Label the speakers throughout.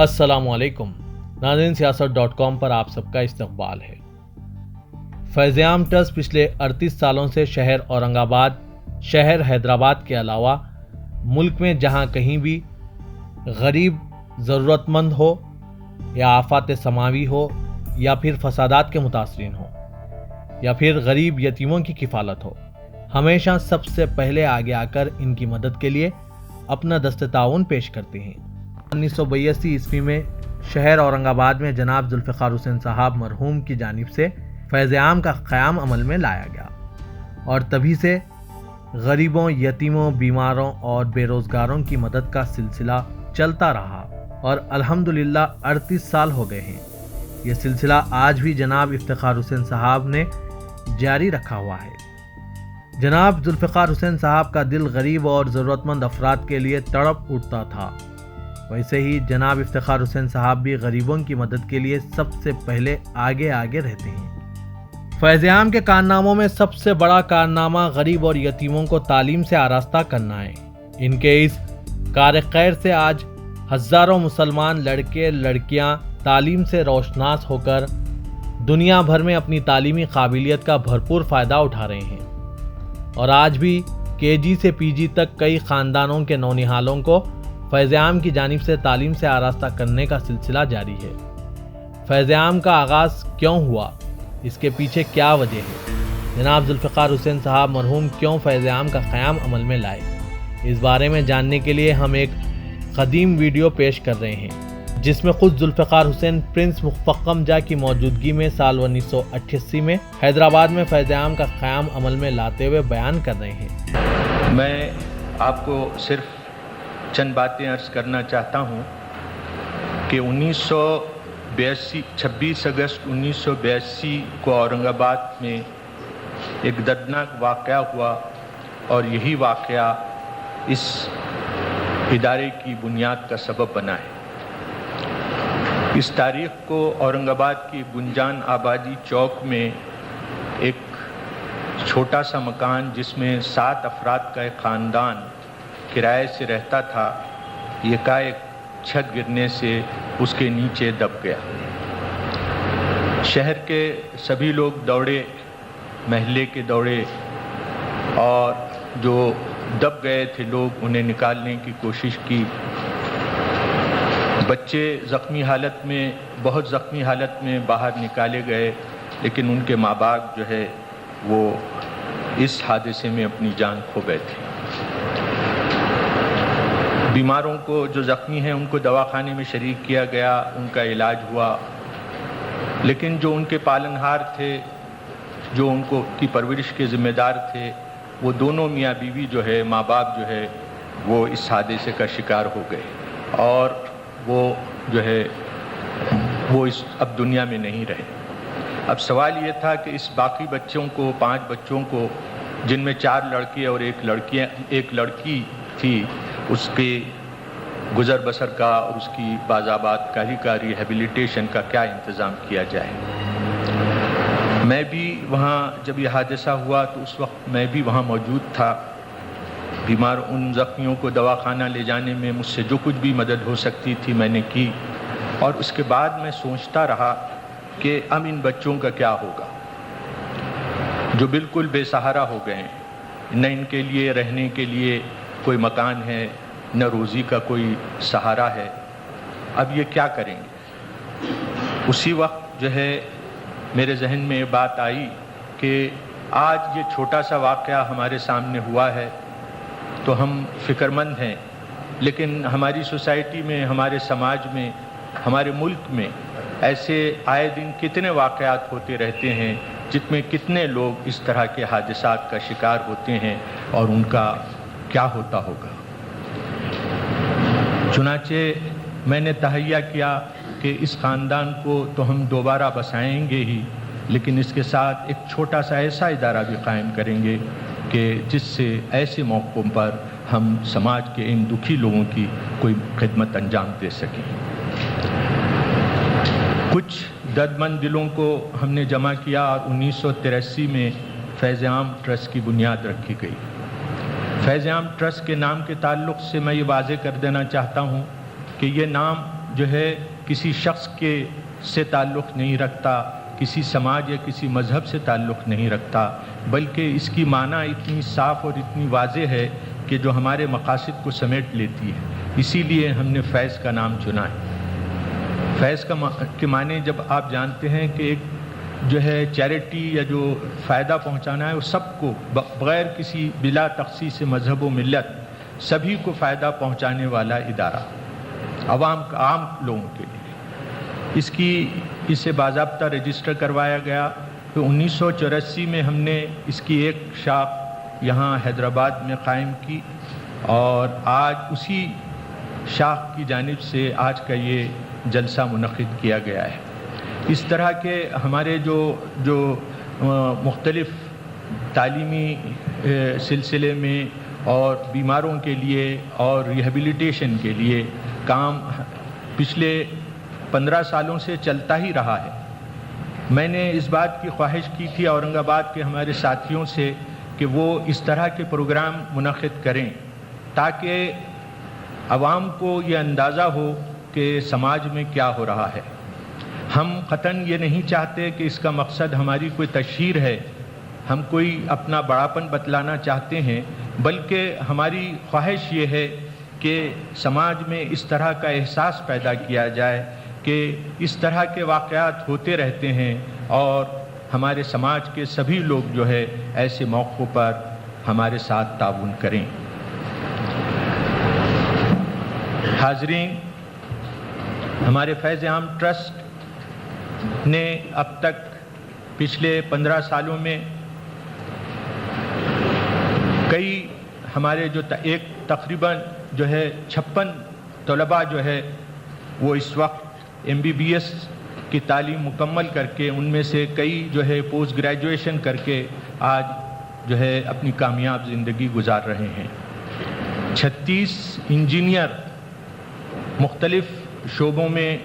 Speaker 1: अस्सलाम वालेकुम नाज़रीन, सियासत.com पर आप सबका इस्तकबाल है। फैज़-ए-आम ट्रस्ट पिछले 38 सालों से शहर औरंगाबाद, शहर हैदराबाद के अलावा मुल्क में जहां कहीं भी गरीब ज़रूरतमंद हो या आफात समावी हो या फिर फसादात के मुतासरीन हो या फिर गरीब यतीमों की किफ़ालत हो, हमेशा सबसे पहले आगे आकर इनकी मदद के लिए अपना दस्ते ताउन पेश करते हैं। 1982 ईस्वी में शहर औरंगाबाद में जनाब जुल्फ़िकार हुसैन साहब मरहूम की जानिब से फैज़-ए-आम का क़याम अमल में लाया गया और तभी से गरीबों, यतीमों, बीमारों और बेरोज़गारों की मदद का सिलसिला चलता रहा और अल्हम्दुलिल्लाह 38 साल हो गए हैं। ये सिलसिला आज भी जनाब इफ्तिखार हुसैन साहब ने जारी रखा हुआ है। जनाब जुल्फ़िकार हुसैन साहब का दिल गरीब और ज़रूरतमंद अफराद के लिए तड़प उठता था। वैसे ही जनाब इफ्तिखार हुसैन साहब भी गरीबों की मदद के लिए सबसे पहले आगे आगे रहते हैं। फैज़-ए-आम के कारनामों में सबसे बड़ा कारनामा गरीब और यतीमों को तालीम से आरास्ता करना है। इनके इस कार खैर से आज हज़ारों मुसलमान लड़के लड़कियां तालीम से रोशनास होकर दुनिया भर में अपनी तालीमी काबिलियत का भरपूर फ़ायदा उठा रहे हैं और आज भी केजी से पीजी तक कई ख़ानदानों के नौनिहालों को फैज़-ए-आम की जानिब से तालीम से आरास्ता करने का सिलसिला जारी है। फैज़-ए-आम का आगाज़ क्यों हुआ, इसके पीछे क्या वजह है, जनाब जुल्फ़िकार हुसैन साहब मरहूम क्यों फैज़-ए-आम का क़याम अमल में लाए, इस बारे में जानने के लिए हम एक क़दीम वीडियो पेश कर रहे हैं जिसमें खुद जुल्फ़िकार हुसैन प्रिंस मुफ़क्कम जा की मौजूदगी में साल 1988 में हैदराबाद में फैज़-ए-आम का क़याम अमल में लाते हुए बयान कर रहे हैं।
Speaker 2: मैं आपको सिर्फ चंद बातें अर्ज़ करना चाहता हूँ कि 26 अगस्त 1982 को औरंगाबाद में एक दर्दनाक वाक़या हुआ और यही वाक़या इस इदारे की बुनियाद का सबब बना है। इस तारीख़ को औरंगाबाद की गुंजान आबादी चौक में एक छोटा सा मकान जिसमें 7 अफराद का एक ख़ानदान किराए से रहता था, एकाएक छत गिरने से उसके नीचे दब गया। शहर के सभी लोग दौड़े, महल्ले के दौड़े और जो दब गए थे लोग उन्हें निकालने की कोशिश की। बच्चे ज़ख्मी हालत में, बहुत ज़ख्मी हालत में बाहर निकाले गए, लेकिन उनके माँ बाप जो है वो इस हादसे में अपनी जान खो गए थे। बीमारों को, जो ज़ख्मी हैं, उनको दवाखाने में शरीक किया गया, उनका इलाज हुआ, लेकिन जो उनके पालनहार थे, जो उनको की परवरिश के ज़िम्मेदार थे, वो दोनों मियाँ बीवी जो है, माँ बाप जो है, वो इस हादसे का शिकार हो गए और वो जो है वो इस अब दुनिया में नहीं रहे। अब सवाल ये था कि इस बाकी बच्चों को, 5 बच्चों को, जिनमें 4 लड़के और एक लड़की थी, उसके गुज़र बसर का और उसकी बाज़ाबात कारी का रिहेबिलिटेशन का क्या इंतज़ाम किया जाए। मैं भी वहाँ, जब यह हादसा हुआ तो उस वक्त मैं भी वहाँ मौजूद था। बीमार उन ज़ख्मियों को दवाखाना ले जाने में मुझसे जो कुछ भी मदद हो सकती थी मैंने की और उसके बाद मैं सोचता रहा कि अब इन बच्चों का क्या होगा जो बिल्कुल बेसहारा हो गए हैं। न इनके लिए रहने के लिए कोई मकान है, न रोज़ी का कोई सहारा है। अब ये क्या करेंगे। उसी वक्त जो है मेरे जहन में ये बात आई कि आज ये छोटा सा वाक़या हमारे सामने हुआ है तो हम फ़िक्रमंद हैं, लेकिन हमारी सोसाइटी में, हमारे समाज में, हमारे मुल्क में ऐसे आए दिन कितने वाक़यात होते रहते हैं जिसमें कितने लोग इस तरह के हादसात का शिकार होते हैं और उनका क्या होता होगा। चुनाचे मैंने तहैया किया कि इस ख़ानदान को तो हम दोबारा बसाएंगे ही, लेकिन इसके साथ एक छोटा सा ऐसा इदारा भी कायम करेंगे कि जिससे ऐसे मौक़ों पर हम समाज के इन दुखी लोगों की कोई खिदमत अंजाम दे सकें। कुछ दर्दमंद दिलों को हमने जमा किया और 1983 में फैज़-ए-आम ट्रस्ट की बुनियाद रखी गई। फैज़-ए-आम ट्रस्ट के नाम के ताल्लुक़ से मैं ये वाज़े कर देना चाहता हूँ कि ये नाम جو ہے کسی شخص کے سے تعلق نہیں رکھتا، کسی سماج یا کسی مذہب سے تعلق نہیں رکھتا، بلکہ اس کی معنی اتنی صاف اور اتنی واضح ہے کہ جو ہمارے مقاصد کو سمیٹ لیتی ہے۔ اسی لیے ہم نے فیض کا نام چنا ہے۔ فیض کے معنی جب آپ جانتے ہیں کہ ایک جو ہے چیریٹی یا جو فائدہ پہنچانا ہے، وہ سب کو بغیر کسی بلا تخصیص مذہب و ملت سبھی کو فائدہ پہنچانے والا ادارہ، عام لوگوں کے لیے۔ اسے باضابطہ رجسٹر کروایا گیا۔ تو 1984 میں ہم نے اس کی ایک شاخ یہاں حیدرآباد میں قائم کی، اور آج اسی شاخ کی جانب سے آج کا یہ جلسہ منعقد کیا گیا ہے۔ اس طرح کے ہمارے جو مختلف تعلیمی سلسلے میں اور بیماروں کے لیے اور ریہیبلیٹیشن کے لیے کام پچھلے 15 سالوں سے چلتا ہی رہا ہے۔ میں نے اس بات کی خواہش کی تھی اورنگ آباد کے ہمارے ساتھیوں سے کہ وہ اس طرح کے پروگرام منعقد کریں تاکہ عوام کو یہ اندازہ ہو کہ سماج میں کیا ہو رہا ہے۔ ہم قطعاً یہ نہیں چاہتے کہ اس کا مقصد ہماری کوئی تشہیر ہے، ہم کوئی اپنا بڑاپن بتلانا چاہتے ہیں، بلکہ ہماری خواہش یہ ہے کہ سماج میں اس طرح کا احساس پیدا کیا جائے کہ اس طرح کے واقعات ہوتے رہتے ہیں، اور ہمارے سماج کے سبھی لوگ جو ہے ایسے موقعوں پر ہمارے ساتھ تعاون کریں۔ حاضرین، ہمارے فیض عام ٹرسٹ نے اب تک پچھلے 15 سالوں میں کئی ہمارے جو ایک تقریباً جو ہے 56 طلباء جو ہے وہ اس وقت MBBS کی تعلیم مکمل کر کے، ان میں سے کئی جو ہے پوسٹ گریجویشن کر کے آج جو ہے اپنی کامیاب زندگی گزار رہے ہیں۔ 36 انجینئر مختلف شعبوں میں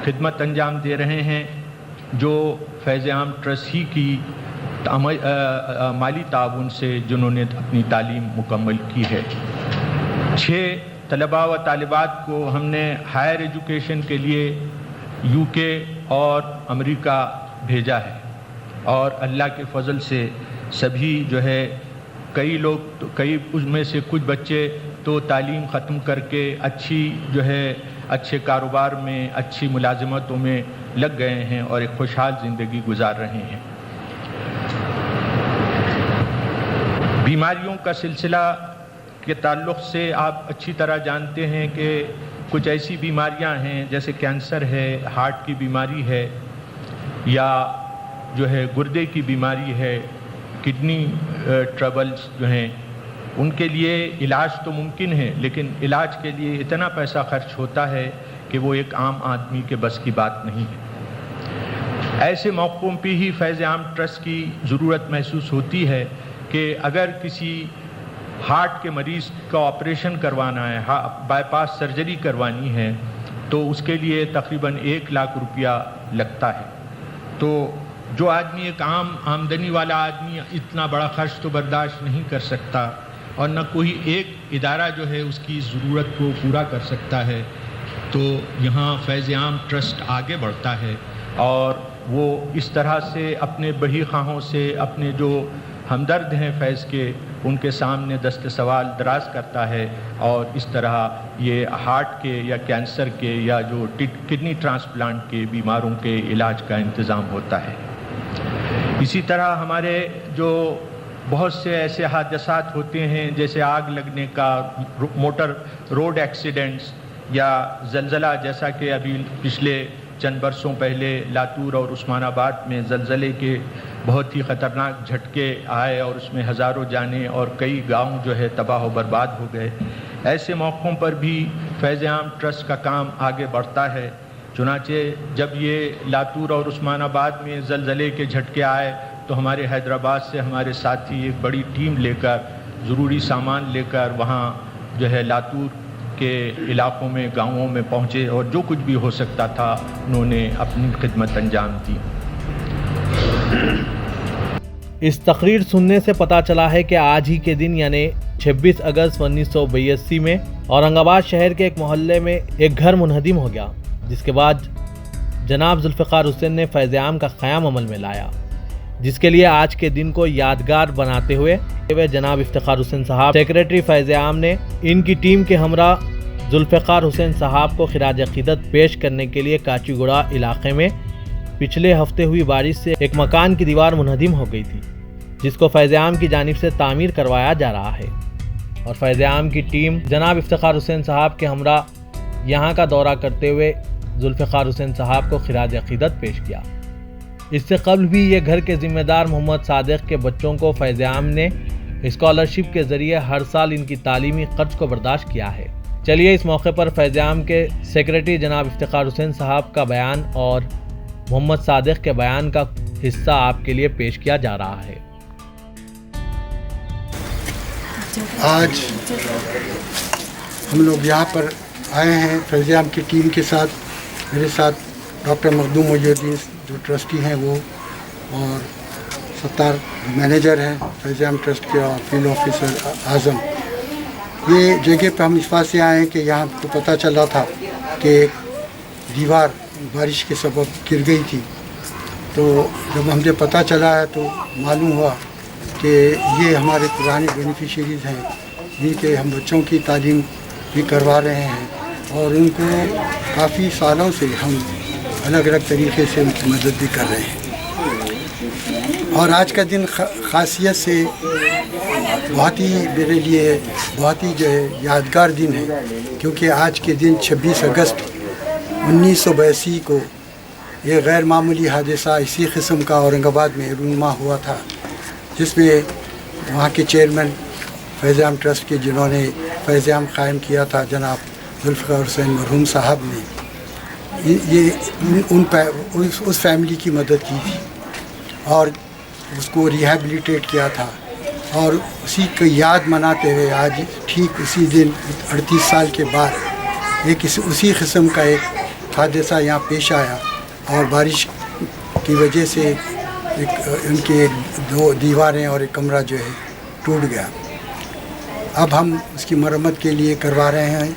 Speaker 2: خدمت انجام دے رہے ہیں جو فیض عام ٹرسٹ ہی کی مالی تعاون سے جنہوں نے اپنی تعلیم مکمل کی ہے۔ 6 طلباء و طالبات کو ہم نے ہائر ایجوکیشن کے لیے UK اور امریکہ بھیجا ہے، اور اللہ کے فضل سے سبھی جو ہے کئی اس میں سے کچھ بچے تو تعلیم ختم کر کے اچھے کاروبار میں، اچھی ملازمتوں میں لگ گئے ہیں اور ایک خوشحال زندگی گزار رہے ہیں۔ بیماریوں کا سلسلہ کے تعلق سے آپ اچھی طرح جانتے ہیں کہ کچھ ایسی بیماریاں ہیں جیسے کینسر ہے، ہارٹ کی بیماری ہے، یا جو ہے گردے کی بیماری ہے، کڈنی ٹربلز جو ہیں، ان کے لیے علاج تو ممکن ہے، لیکن علاج کے لیے اتنا پیسہ خرچ ہوتا ہے کہ وہ ایک عام آدمی کے بس کی بات نہیں ہے۔ ایسے موقعوں پہ ہی فیض عام ٹرسٹ کی ضرورت محسوس ہوتی ہے کہ اگر کسی ہارٹ کے مریض کا آپریشن کروانا ہے، بائی پاس سرجری کروانی ہے، تو اس کے لیے تقریباً 1 لاکھ روپیہ لگتا ہے۔ تو جو آدمی ایک عام آمدنی والا آدمی اتنا بڑا خرچ تو برداشت نہیں کر سکتا، اور نہ کوئی ایک ادارہ جو ہے اس کی ضرورت کو پورا کر سکتا ہے۔ تو یہاں فیض عام ٹرسٹ آگے بڑھتا ہے اور وہ اس طرح سے اپنے بہی خواہوں سے، اپنے جو ہمدرد ہیں فیض کے، ان کے سامنے دست سوال دراز کرتا ہے، اور اس طرح یہ ہارٹ کے یا کینسر کے یا جو کڈنی ٹرانسپلانٹ کے بیماروں کے علاج کا انتظام ہوتا ہے۔ اسی طرح ہمارے جو بہت سے ایسے حادثات ہوتے ہیں جیسے آگ لگنے کا، موٹر روڈ ایکسیڈنٹس یا زلزلہ، جیسا کہ ابھی پچھلے چند برسوں پہلے لاتور اور عثمان آباد میں زلزلے کے بہت ہی خطرناک جھٹکے آئے اور اس میں ہزاروں جانیں اور کئی گاؤں جو ہے تباہ و برباد ہو گئے۔ ایسے موقعوں پر بھی فیض عام ٹرسٹ کا کام آگے بڑھتا ہے۔ چنانچہ جب یہ لاتور اور عثمان آباد میں زلزلے کے جھٹکے آئے تو ہمارے حیدرآباد سے ہمارے ساتھی ایک بڑی ٹیم لے کر، ضروری سامان لے کر وہاں جو ہے لاتور کے علاقوں میں، گاؤں میں پہنچے، اور جو کچھ بھی ہو سکتا تھا انہوں نے اپنی خدمت انجام دی۔
Speaker 1: اس تقریر سننے سے پتہ چلا ہے کہ آج ہی کے دن یعنی 26 अगस्त 1982 में औरंगाबाद शहर के एक मोहल्ले में एक घर मुनहदिम हो गया, जिसके बाद जनाब जुल्फ़िकार हुसैन ने फैज़ आम का क़याम अमल में लाया, जिसके लिए आज के दिन को यादगार बनाते हुए जनाब इफ्तिखार हुसैन साहब सेक्रेटरी फैज़ आम ने इनकी टीम के हमरा जुल्फ़िकार हुसैन साहब को खिराज अक़ीदत पेश करने के लिए काचीगुड़ा इलाके में पिछले हफ्ते हुई बारिश से एक मकान की दीवार मुनहदिम हो गई थी, जिसको फैज़ आम की जानिब से तामीर करवाया जा रहा है। और फैज़ आम की टीम जनाब इफ्तिखार हुसैन साहब के हमरा यहाँ का दौरा करते हुए जुल्फ़िकार हुसैन साहब को खिराज अक़ीदत पेश किया। इससे कबल भी ये घर के ज़िम्मेदार मोहम्मद सादिक के बच्चों को फैज़ आम ने स्कॉलरशिप के ज़रिए हर साल इनकी तालीमी ख़र्च को बर्दाश्त किया है। चलिए इस मौके पर फैज़ आम के सेक्रेटरी जनाब इफ्तिखार हुसैन साहब का बयान और मोहम्मद सादिक के बयान का हिस्सा आपके लिए पेश किया जा रहा है।
Speaker 3: आज हम लोग यहाँ पर आए हैं फैज़ आम की टीम के साथ। मेरे साथ डॉक्टर मखदूम मोहिउद्दीन जो ट्रस्टी हैं वो, और सत्तार मैनेजर हैं फैज़ आम ट्रस्ट के, और फील्ड ऑफिसर आज़म। ये जगह पे हम इस बात से आए हैं कि यहाँ को पता चला था कि दीवार बारिश के सबब गिर गई थी। तो जब हमने पता चला है तो मालूम हुआ कि ये हमारे पुराने बेनिफिशरीज़ हैं, जिनके हम बच्चों की तालीम भी करवा रहे हैं, और उनको काफ़ी सालों से हम अलग अलग तरीक़े से उनकी मदद भी कर रहे हैं। और आज का दिन ख़ासियत से बहुत ही मेरे लिए बहुत ही जो है यादगार दिन है, क्योंकि आज के दिन 26 अगस्त 1982 को ये गैर मामूली हादसा इसी किस्म का औरंगाबाद में रूनुमा हुआ था, जिसमें वहाँ के चेयरमैन फैज़ आम ट्रस्ट के, जिन्होंने फैज़ आम कायम किया था, जनाब जुल्फ़िकार हुसैन मरहूम साहब ने उस फैमिली की मदद की थी और उसको रिहैबिलिटेट किया था। और उसी की याद मनाते हुए आज ठीक उसी दिन 38 साल के बाद उसी किस्म का एक हादसा यहाँ पेश आया, और बारिश की वजह से उनके 2 दीवारें और एक कमरा जो है टूट गया। अब हम उसकी मरम्मत के लिए करवा रहे हैं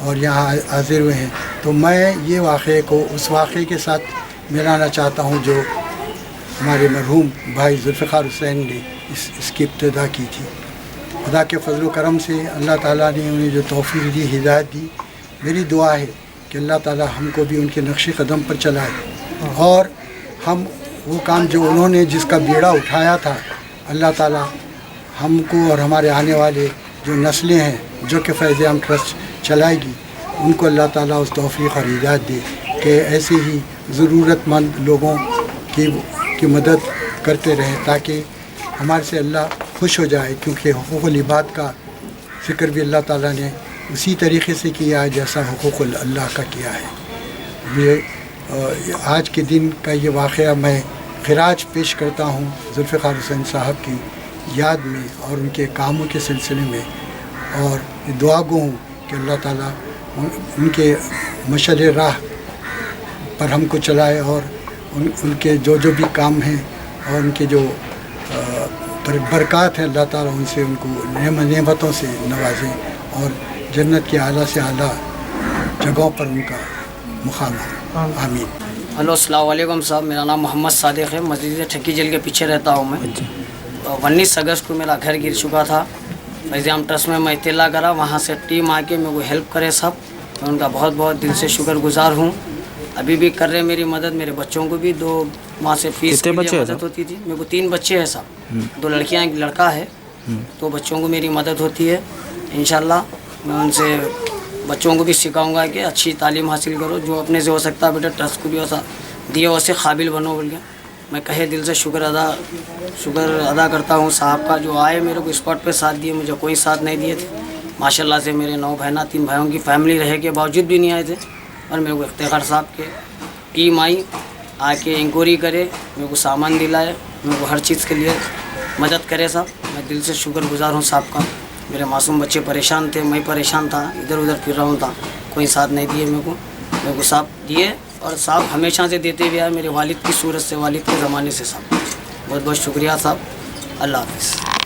Speaker 3: और यहाँ हाजिर हुए हैं। तो मैं ये वाक़े को उस वाक़े के साथ मिलाना चाहता हूँ जो हमारे मरहूम भाई जुल्फ़िकार हुसैन ने इसकी इब्तिदा की थी। खुदा के फजल करम से अल्लाह ताला ने उन्हें जो तौफ़ीक़ दी, हिदायत दी, मेरी दुआ है कि अल्लाह ताला हमको भी उनके नक्श कदम पर चलाए, और हम वो काम जो उन्होंने जिसका बीड़ा उठाया था, अल्लाह ताला हमको और हमारे आने वाले जो नस्लें हैं जो कि फैज़ आम ट्रस्ट चलाएगी, उनको अल्लाह ताला उस तौफ़ीक़ और हिदायत दे कि ऐसे ही ज़रूरतमंद लोगों की मदद करते रहें, ताकि हमारे से अल्लाह खुश हो जाए, क्योंकि हुकूक़ुल इबाद का ज़िक्र भी अल्लाह ताला ने उसी तरीक़े से किया है जैसा हुकूक़ुल अल्लाह का किया है। ये आज के दिन का ये वाक़या मैं खिराज पेश करता हूँ जुल्फ़िकार हुसैन साहब की याद में और उनके कामों के सिलसिले में, और दुआ गो हूँ कि अल्लाह ताला उनके मशअल राह पर हमको चलाए, और उनके जो भी काम हैं और उनके जो बरक़ात हैं, अल्लाह ताला उनसे उनको नेमतों से नवाजें, और जन्नत के आला से आला जगहों पर उनका मुकाम हो। आमीन।
Speaker 4: हेलो अस्सलाम वालेकुम साहब, मेरा नाम मोहम्मद सादिक है। मस्जिद ठक्की जेल के पीछे रहता हूँ मैं। 19 अगस्त को मेरा घर गिर चुका था। फैज़ आम ट्रस्ट में मैं इत्तला करा, वहाँ से टीम आके मेरे को हेल्प करे सब। मैं उनका बहुत बहुत दिल से शुक्रगुजार हूँ। अभी भी कर रहे हैं मेरी मदद। मेरे बच्चों को भी 2 माह से फीस के लिए मदद होती थी। मेरे को 3 बच्चे हैं साहब, 2 लड़कियाँ 1 लड़का है। तो बच्चों को मेरी मदद होती है। इंशाल्लाह मैं उनसे बच्चों को भी सिखाऊंगा कि अच्छी तालीम हासिल करो, जो अपने से हो सकता है बेटा ट्रस्ट को भी वैसा दिए वैसे काबिल बनो बोल के मैं कहे दिल से शुक्र अदा करता हूँ साहब का, जो आए मेरे को स्पॉट पे साथ दिए। मुझे कोई साथ नहीं दिए थे माशाल्लाह से। मेरे 9 बहना 3 भाइयों की फैमिली रहे के बावजूद भी नहीं आए थे, और मेरे को इफ्तिखार साहब के टीम आई आके इंक्वायरी करे, मेरे को सामान दिलाए, मेरे को हर चीज़ के लिए मदद करे साहब। मैं दिल से शुक्रगुजार हूँ साहब का। मेरे मासूम बच्चे परेशान थे, मैं परेशान था, इधर उधर फिर रहा हूँ था, कोई साथ नहीं दिए मेरे को साहब दिए, और साहब हमेशा से देते भी आए मेरे वालिद की सूरत से, वालिद के ज़माने से साहब। बहुत बहुत शुक्रिया साहब। अल्लाह हाफ़िज़।